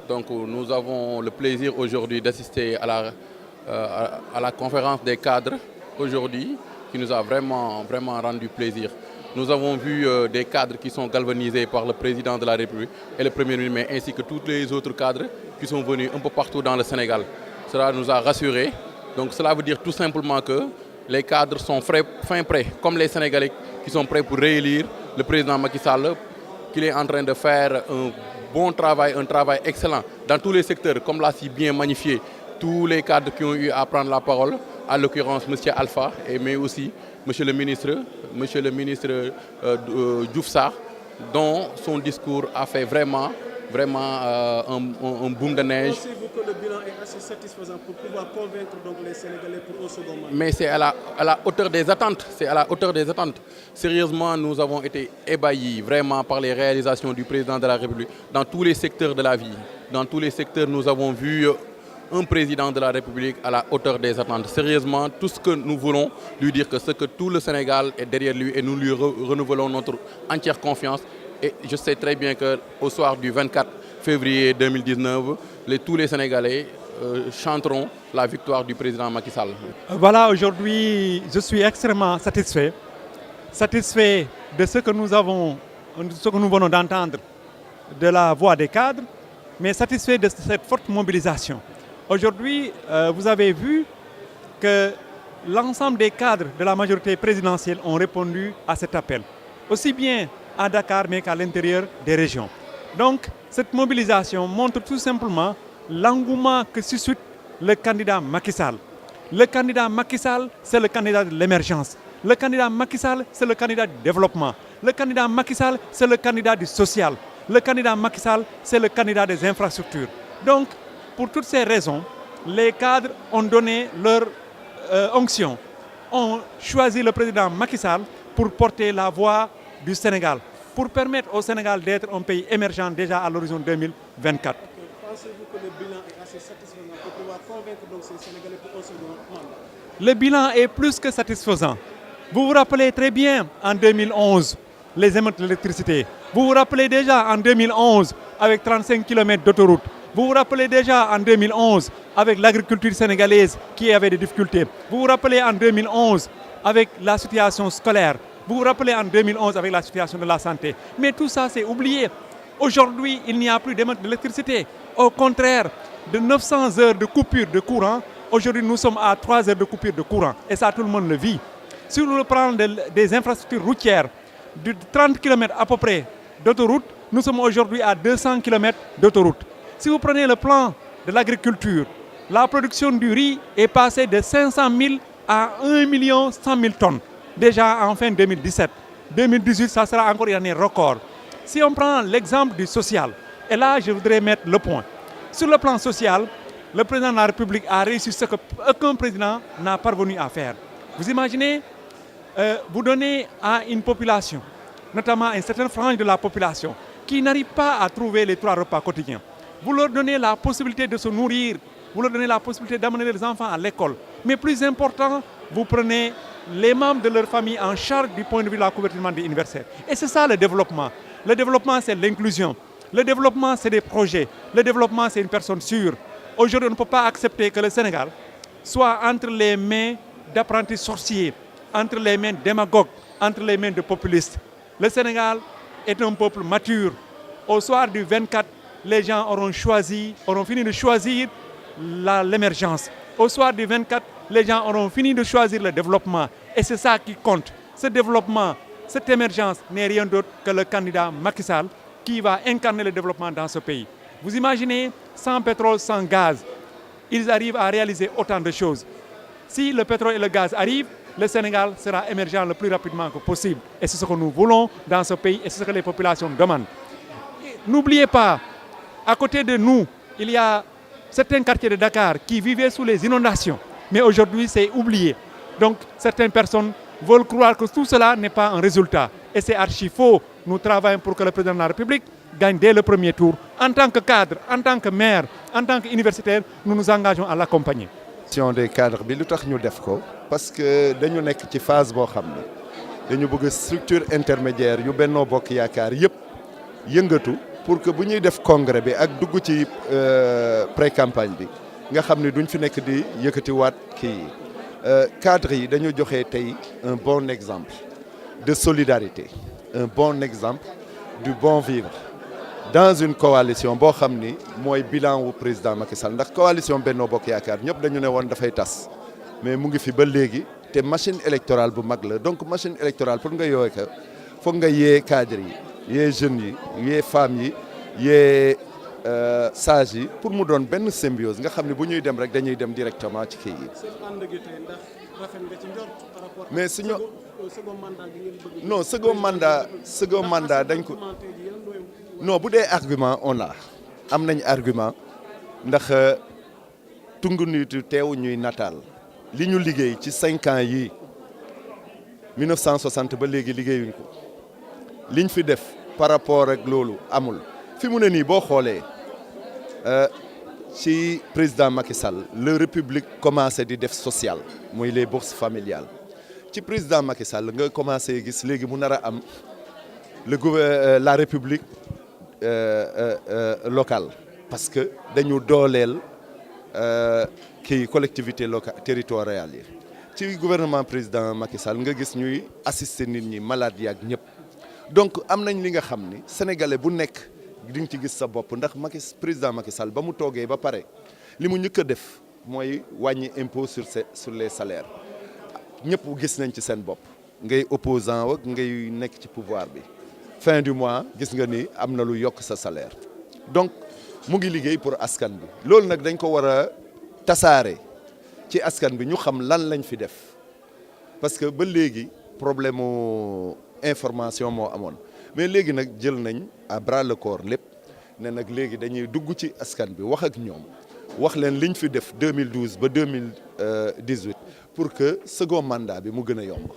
Donc nous avons le plaisir aujourd'hui d'assister à la conférence des cadres aujourd'hui qui nous a vraiment rendu plaisir. Nous avons vu des cadres qui sont galvanisés par le président de la République et le Premier ministre, mais ainsi que tous les autres cadres qui sont venus un peu partout dans le Sénégal. Cela nous a rassurés. Donc cela veut dire tout simplement que les cadres sont fin prêts, comme les Sénégalais qui sont prêts pour réélire le président Macky Sall, qu'il est en train de faire un bon travail, un travail excellent dans tous les secteurs, comme l'a si bien magnifié tous les cadres qui ont eu à prendre la parole, à l'occurrence M. Alpha, mais aussi M. le ministre Diouf Sarr, dont son discours a fait vraiment un boom de neige. Pensez-vous que le bilan est assez satisfaisant pour pouvoir convaincre donc les Sénégalais pour un second mandat? Mais c'est à la hauteur des attentes. C'est à la hauteur des attentes. Sérieusement, nous avons été ébahis vraiment par les réalisations du président de la République dans tous les secteurs de la vie. Dans tous les secteurs, nous avons vu un président de la République à la hauteur des attentes. Sérieusement, tout ce que nous voulons lui dire, que c'est que tout le Sénégal est derrière lui et nous lui renouvelons notre entière confiance. Et je sais très bien qu'au soir du 24 février 2019, tous les Sénégalais chanteront la victoire du président Macky Sall. Voilà, aujourd'hui, je suis extrêmement satisfait de ce que nous venons d'entendre de la voix des cadres, mais satisfait de cette forte mobilisation. Aujourd'hui, vous avez vu que l'ensemble des cadres de la majorité présidentielle ont répondu à cet appel, aussi bien à Dakar mais qu'à l'intérieur des régions. Donc, cette mobilisation montre tout simplement l'engouement que suscite le candidat Macky Sall. Le candidat Macky Sall, c'est le candidat de l'émergence. Le candidat Macky Sall, c'est le candidat du développement. Le candidat Macky Sall, c'est le candidat du social. Le candidat Macky Sall, c'est le candidat des infrastructures. Donc, pour toutes ces raisons, les cadres ont donné leur onction, ont choisi le président Macky Sall pour porter la voix du Sénégal, pour permettre au Sénégal d'être un pays émergent déjà à l'horizon 2024. Pensez-vous que le bilan est assez satisfaisant pour pouvoir convaincre donc ces Sénégalais pour un second mandat? Le bilan est plus que satisfaisant. Vous vous rappelez très bien en 2011, les émeutes de l'électricité. Vous vous rappelez déjà en 2011 avec 35 km d'autoroute. Vous vous rappelez déjà en 2011 avec l'agriculture sénégalaise qui avait des difficultés. Vous vous rappelez en 2011 avec la situation scolaire. Vous vous rappelez en 2011 avec la situation de la santé. Mais tout ça, c'est oublié. Aujourd'hui, il n'y a plus d'émeutes d'électricité. Au contraire, de 900 heures de coupure de courant, aujourd'hui, nous sommes à 3 heures de coupure de courant. Et ça, tout le monde le vit. Si nous prenons des infrastructures routières de 30 km à peu près d'autoroute, nous sommes aujourd'hui à 200 km d'autoroute. Si vous prenez le plan de l'agriculture, la production du riz est passée de 500 000 à 1 100 000 tonnes. Déjà en fin 2017. 2018, ça sera encore une année record. Si on prend l'exemple du social, et là je voudrais mettre le point. Sur le plan social, le président de la République a réussi ce qu'aucun président n'a parvenu à faire. Vous imaginez, vous donnez à une population, notamment à une certaine frange de la population, qui n'arrive pas à trouver les 3 repas quotidiens. Vous leur donnez la possibilité de se nourrir, vous leur donnez la possibilité d'amener les enfants à l'école. Mais plus important, vous prenez les membres de leur famille en charge du point de vue de la couverture universelle. Et c'est ça le développement. Le développement, c'est l'inclusion. Le développement, c'est des projets. Le développement, c'est une personne sûre. Aujourd'hui, on ne peut pas accepter que le Sénégal soit entre les mains d'apprentis sorciers, entre les mains de démagogues, entre les mains de populistes. Le Sénégal est un peuple mature. Au soir du 24, les gens auront fini de choisir l'émergence. Au soir du 24, les gens auront fini de choisir le développement. Et c'est ça qui compte. Ce développement, cette émergence n'est rien d'autre que le candidat Macky Sall qui va incarner le développement dans ce pays. Vous imaginez, sans pétrole, sans gaz, ils arrivent à réaliser autant de choses. Si le pétrole et le gaz arrivent, le Sénégal sera émergent le plus rapidement que possible. Et c'est ce que nous voulons dans ce pays et c'est ce que les populations demandent. N'oubliez pas, à côté de nous, il y a certains quartiers de Dakar qui vivaient sous les inondations. Mais aujourd'hui, c'est oublié. Donc, certaines personnes veulent croire que tout cela n'est pas un résultat. Et c'est archi faux. Nous travaillons pour que le président de la République gagne dès le premier tour. En tant que cadre, en tant que maire, en tant qu'universitaire, nous nous engageons à l'accompagner. Des cadres bi lu tax ñu def ko parce que dañu nekk ci phase boo xam ne dañu bëgg structure intermédiaire yu Benno Bokk Yaakaar yëpp yëngatu pour que bu ñuy def congrès bi ak dugg ci pré-campagne bi nga xam ne duñ fi nekk di yëkkatiwaat kii yi cadres yi dañu joxe tey un bon exemple de solidarité un bon exemple du bon vivre dans une coalition boo xam ni mooy bilan wu président Macky Sall ndax coalition Benno Bokk Yaakaar ñëpp dañu ne woon dafay tas mais mu ngi fi ba léegi te machine électorale bu mag la donc machine électorale pour nga yooy ka foog nga yee cadres yi yee jeunes yi yee femmes yi yee sages yi pour mu doon benn symbiose nga xam ne bu ñuy dem rek dañuy dem directement ci kii yi. seen ànd gi tey ndax rafet nga ci njort par rapport mais suñu second mandat bi ngeen bëgg. non second mandat dañ ko non bu dee argument on a am nañ argument ndax tungu nitu teew ñuy nataal li ñu liggéey ci 5 ans yii 1960 ba léegi liggéeyuñ ko liñ fi def par rapport ak loolu amul fi mu ne nii boo xoolee ci président Macky Sall la République commencé di def social muy les bourses familiales ci président Macky Sall nga commencé gis léegi mu nar a am la République locale parce que dañu dooleel kii collectivité locale territoriale yi ci gouvernement président Macky Sall nga gis ñuy assister nit ñi malade yi ak ñëpp donc am nañ li nga xam ni sénégalais bu nekk di nga ci gis sa bopp ndax président Macky Sall ba mu toogee ba pare li mu njëkk a def mooy wàññi impôt sur les salaires ñëpp gis nañ ci seen bopp ngay opposant ak ngay nekk ci pouvoir bi fin du mois gis nga ni am na lu yokk sa salaire donc mu ngi liggéey pour askan bi loolu nag dañ ko war a tasaare ci askan bi ñu xam lan lañ fi def parce que ba léegi problème mu information moo amoon mais léegi nag jël nañ à bras le corps lépp ne nag léegi dañuy dugg ci askan bi wax ak ñoom wax leen liñ fi def 2012 ba 2018 pour que second mandat bi mu gën a yomb